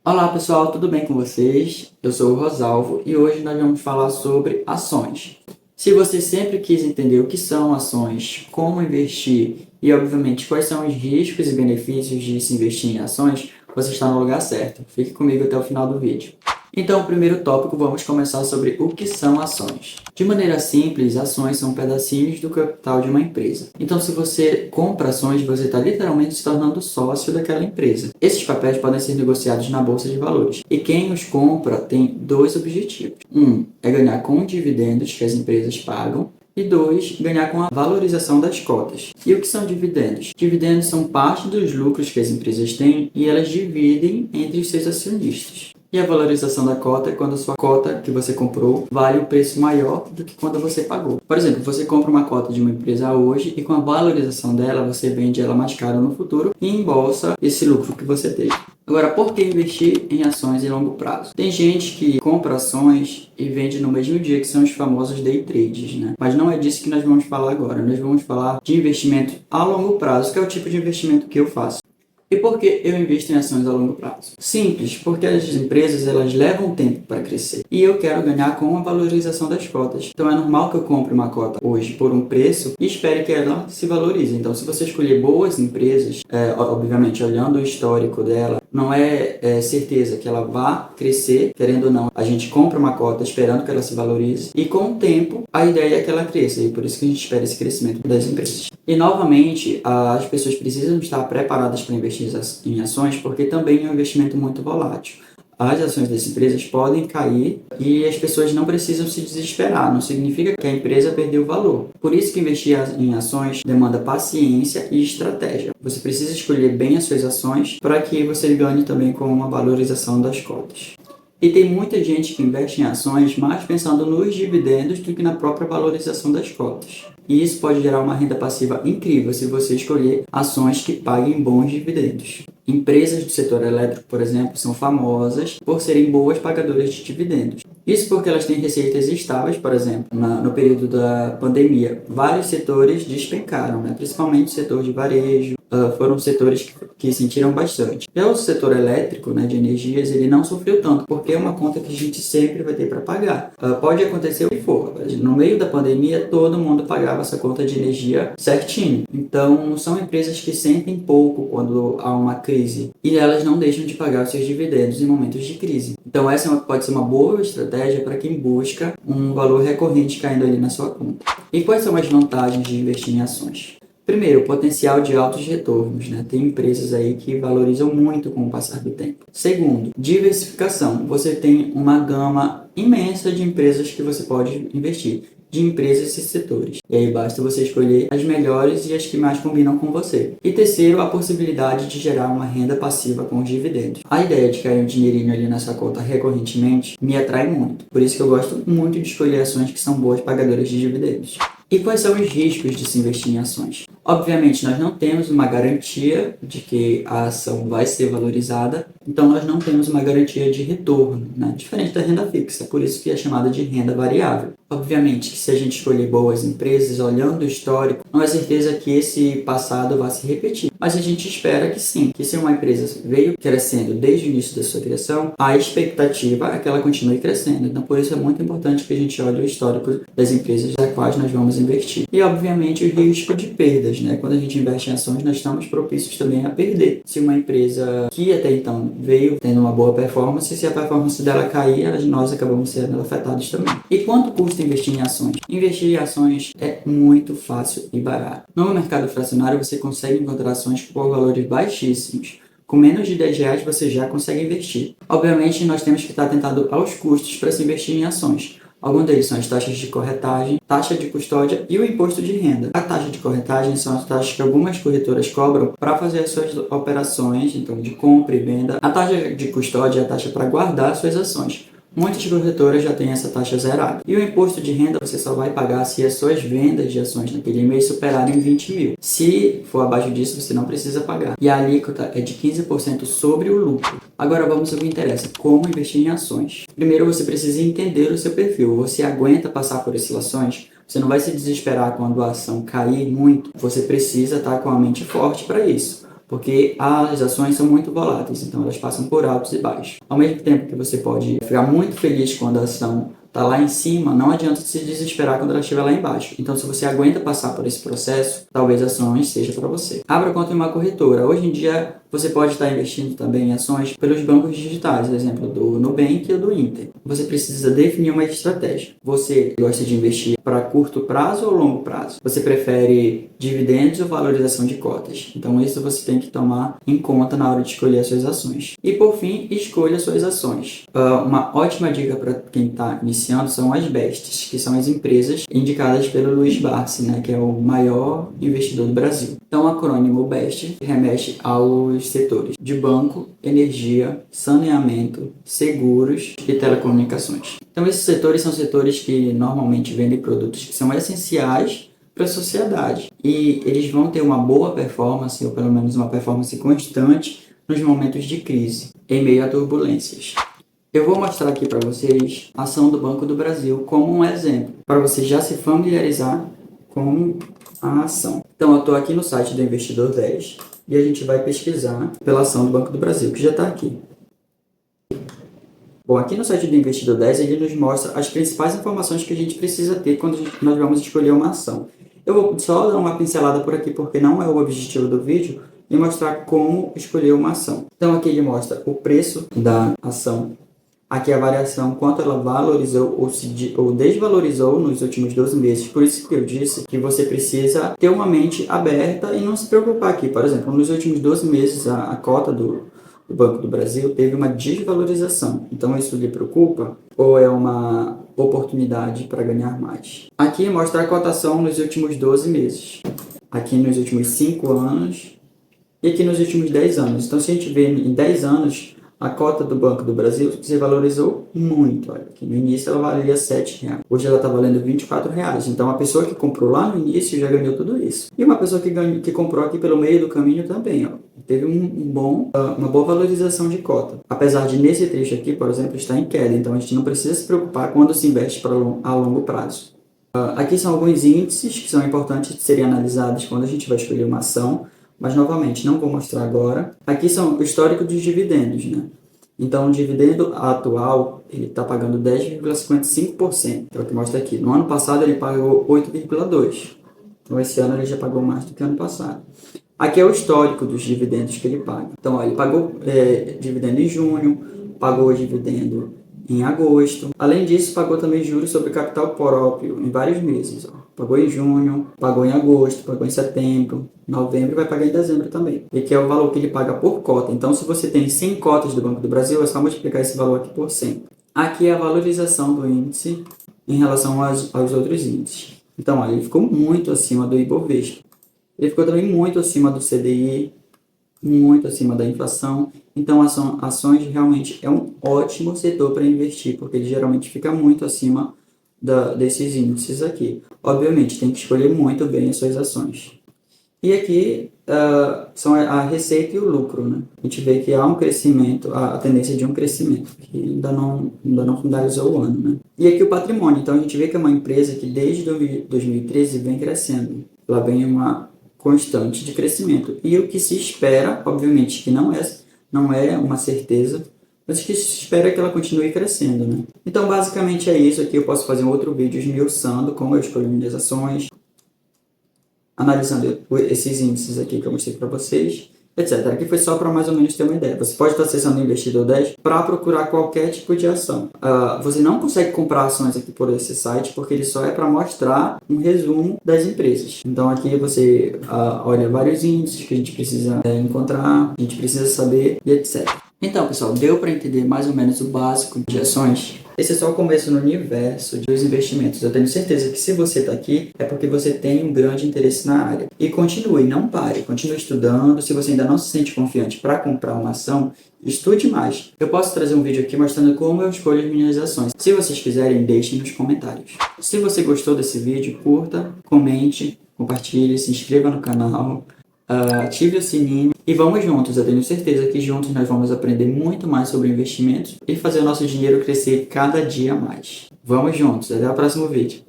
Olá pessoal, tudo bem com vocês? Eu sou o Rosalvo e hoje nós vamos falar sobre ações. Se você sempre quis entender o que são ações, como investir e, obviamente, quais são os riscos e benefícios de se investir em ações, você está no lugar certo. Fique comigo até o final do vídeo. Então, o primeiro tópico, vamos começar sobre o que são ações. De maneira simples, ações são pedacinhos do capital de uma empresa. Então, se você compra ações, você está literalmente se tornando sócio daquela empresa. Esses papéis podem ser negociados na bolsa de valores. E quem os compra tem dois objetivos. Um é ganhar com dividendos que as empresas pagam. E dois, ganhar com a valorização das cotas. E o que são dividendos? Dividendos são parte dos lucros que as empresas têm e elas dividem entre os seus acionistas. E a valorização da cota é quando a sua cota que você comprou vale um preço maior do que quando você pagou. Por exemplo, você compra uma cota de uma empresa hoje e com a valorização dela você vende ela mais caro no futuro e embolsa esse lucro que você teve. Agora, por que investir em ações em longo prazo? Tem gente que compra ações e vende no mesmo dia, que são os famosos day trades, né? Mas não é disso que nós vamos falar agora. Nós vamos falar de investimento a longo prazo, que é o tipo de investimento que eu faço. E por que eu invisto em ações a longo prazo? Simples, porque as empresas elas levam tempo para crescer. E eu quero ganhar com a valorização das cotas. Então é normal que eu compre uma cota hoje por um preço e espere que ela se valorize. Então se você escolher boas empresas, obviamente olhando o histórico dela, não é certeza que ela vá crescer, querendo ou não. A gente compra uma cota esperando que ela se valorize e com o tempo a ideia é que ela cresça. E por isso que a gente espera esse crescimento das empresas. E novamente, as pessoas precisam estar preparadas para investir em ações, porque também é um investimento muito volátil. As ações das empresas podem cair e as pessoas não precisam se desesperar, não significa que a empresa perdeu valor. Por isso que investir em ações demanda paciência e estratégia. Você precisa escolher bem as suas ações para que você ganhe também com uma valorização das cotas. E tem muita gente que investe em ações mais pensando nos dividendos do que na própria valorização das cotas. E isso pode gerar uma renda passiva incrível se você escolher ações que paguem bons dividendos. Empresas do setor elétrico, por exemplo, são famosas por serem boas pagadoras de dividendos. Isso porque elas têm receitas estáveis, por exemplo, no período da pandemia. Vários setores despencaram, né? Principalmente o setor de varejo, foram setores que sentiram bastante. Já o setor elétrico, né, de energias, ele não sofreu tanto, porque é uma conta que a gente sempre vai ter para pagar. Pode acontecer o que for. No meio da pandemia, todo mundo pagava essa conta de energia certinho. Então, são empresas que sentem pouco quando há uma crise e elas não deixam de pagar os seus dividendos em momentos de crise. Então, essa pode ser uma boa estratégia para quem busca um valor recorrente caindo ali na sua conta. E quais são as vantagens de investir em ações? Primeiro, o potencial de altos retornos, né? Tem empresas aí que valorizam muito com o passar do tempo. Segundo, diversificação. Você tem uma gama imensa de empresas que você pode investir, de empresas e setores. E aí basta você escolher as melhores e as que mais combinam com você. E terceiro, a possibilidade de gerar uma renda passiva com os dividendos. A ideia de cair um dinheirinho ali nessa conta recorrentemente me atrai muito. Por isso que eu gosto muito de escolher ações que são boas pagadoras de dividendos. E quais são os riscos de se investir em ações? Obviamente, nós não temos uma garantia de que a ação vai ser valorizada, então nós não temos uma garantia de retorno, né? Diferente da renda fixa, por isso que é chamada de renda variável. Obviamente que se a gente escolher boas empresas, olhando o histórico, não é certeza que esse passado vai se repetir. Mas a gente espera que sim, que se uma empresa veio crescendo desde o início da sua criação, a expectativa é que ela continue crescendo. Então, por isso é muito importante que a gente olhe o histórico das empresas das quais nós vamos investir. E, obviamente, o risco de perdas, né? Quando a gente investe em ações, nós estamos propícios também a perder. Se uma empresa que até então veio tendo uma boa performance, se a performance dela cair, nós acabamos sendo afetados também. E quanto custa investir em ações? Investir em ações é muito fácil e barato. No mercado fracionário, você consegue encontrar ações por valores baixíssimos. Com menos de R$ 10 você já consegue investir. Obviamente, nós temos que estar atentado aos custos para se investir em ações. Alguns deles são as taxas de corretagem, taxa de custódia e o imposto de renda. A taxa de corretagem são as taxas que algumas corretoras cobram para fazer as suas operações, então de compra e venda. A taxa de custódia é a taxa para guardar as suas ações. Muitas corretoras já têm essa taxa zerada. E o imposto de renda você só vai pagar se as suas vendas de ações naquele mês superarem 20 mil. Se for abaixo disso, você não precisa pagar. E a alíquota é de 15% sobre o lucro. Agora vamos ao que interessa, como investir em ações. Primeiro você precisa entender o seu perfil. Você aguenta passar por oscilações? Você não vai se desesperar quando a ação cair muito. Você precisa estar com a mente forte para isso. porque as ações são muito voláteis, então elas passam por altos e baixos. Ao mesmo tempo que você pode ficar muito feliz quando a ação está lá em cima, não adianta se desesperar quando ela estiver lá embaixo. Então, se você aguenta passar por esse processo, talvez ações seja para você. Abra conta em uma corretora. Hoje em dia, você pode estar investindo também em ações pelos bancos digitais, por exemplo, do Nubank ou do Inter. Você precisa definir uma estratégia. Você gosta de investir para curto prazo ou longo prazo? Você prefere dividendos ou valorização de cotas? Então, isso você tem que tomar em conta na hora de escolher as suas ações. E, por fim, escolha suas ações. Uma ótima dica para quem está iniciando são as BESTs, que são as empresas indicadas pelo Luiz Barsi, né, que é o maior investidor do Brasil. Então, o acrônimo BEST remete aos setores de banco, energia, saneamento, seguros e telecomunicações. Então, esses setores são setores que normalmente vendem produtos que são essenciais para a sociedade e eles vão ter uma boa performance, ou pelo menos uma performance constante, nos momentos de crise, em meio a turbulências. Eu vou mostrar aqui para vocês a ação do Banco do Brasil como um exemplo, para você já se familiarizar com a ação. Então, eu estou aqui no site do Investidor 10 e a gente vai pesquisar pela ação do Banco do Brasil, que já está aqui. Bom, aqui no site do Investidor 10 ele nos mostra as principais informações que a gente precisa ter quando nós vamos escolher uma ação. Eu vou só dar uma pincelada por aqui, porque não é o objetivo do vídeo, e mostrar como escolher uma ação. Então, aqui ele mostra o preço da ação. Aqui a variação, quanto ela valorizou ou desvalorizou nos últimos 12 meses. Por isso que eu disse que você precisa ter uma mente aberta e não se preocupar aqui. Por exemplo, nos últimos 12 meses, a cota do Banco do Brasil teve uma desvalorização. Então, isso lhe preocupa? Ou é uma oportunidade para ganhar mais? Aqui mostra a cotação nos últimos 12 meses. Aqui nos últimos 5 anos e aqui nos últimos 10 anos. Então, se a gente vê em 10 anos, a cota do Banco do Brasil se valorizou muito. Olha, aqui no início ela valia R$7. Hoje ela está valendo R$24. Então, a pessoa que comprou lá no início já ganhou tudo isso. E uma pessoa que comprou aqui pelo meio do caminho também, ó, teve uma boa valorização de cota. Apesar de nesse trecho aqui, por exemplo, estar em queda. Então, a gente não precisa se preocupar quando se investe a longo prazo. Aqui são alguns índices que são importantes de serem analisados quando a gente vai escolher uma ação. Mas, novamente, não vou mostrar agora. Aqui são o histórico dos dividendos, né? Então, o dividendo atual, ele está pagando 10,55%. É o que mostra aqui. No ano passado, ele pagou 8,2%. Então, esse ano ele já pagou mais do que ano passado. Aqui é o histórico dos dividendos que ele paga. Então, ó, ele pagou dividendo em junho, pagou dividendo em agosto. Além disso, pagou também juros sobre capital próprio em vários meses. Ó. Pagou em junho, pagou em agosto, pagou em setembro, novembro e vai pagar em dezembro também. E que é o valor que ele paga por cota. Então, se você tem 100 cotas do Banco do Brasil, é só multiplicar esse valor aqui por 100. Aqui é a valorização do índice em relação aos outros índices. Então, olha, ele ficou muito acima do Ibovespa. Ele ficou também muito acima do CDI, muito acima da inflação. Então, ações realmente é um ótimo setor para investir, porque ele geralmente fica muito acima desses índices aqui. Obviamente, tem que escolher muito bem as suas ações. E aqui são a receita e o lucro, né? A gente vê que há um crescimento, a tendência de um crescimento, que ainda não finalizou o ano, né? E aqui o patrimônio. Então, a gente vê que é uma empresa que desde 2013 vem crescendo. Ela vem uma constante de crescimento. E o que se espera, obviamente, que não é uma certeza, mas o que se espera é que ela continue crescendo, né? Então, basicamente é isso. Aqui eu posso fazer um outro vídeo esmiuçando como eu escolho minhas ações, analisando esses índices aqui que eu mostrei para vocês, etc. Aqui foi só para mais ou menos ter uma ideia. Você pode estar acessando o Investidor 10 para procurar qualquer tipo de ação. Você não consegue comprar ações aqui por esse site, porque ele só é para mostrar um resumo das empresas. Então aqui você olha vários índices que a gente precisa encontrar, a gente precisa saber e etc. Então, pessoal, deu para entender mais ou menos o básico de ações? Esse é só o começo no universo dos investimentos. Eu tenho certeza que se você está aqui, é porque você tem um grande interesse na área. E continue, não pare, continue estudando. Se você ainda não se sente confiante para comprar uma ação, estude mais. Eu posso trazer um vídeo aqui mostrando como eu escolho as minhas ações. Se vocês quiserem, deixem nos comentários. Se você gostou desse vídeo, curta, comente, compartilhe, se inscreva no canal. Ative o sininho e vamos juntos. Eu tenho certeza que juntos nós vamos aprender muito mais sobre investimentos e fazer o nosso dinheiro crescer cada dia mais. Vamos juntos. Até o próximo vídeo.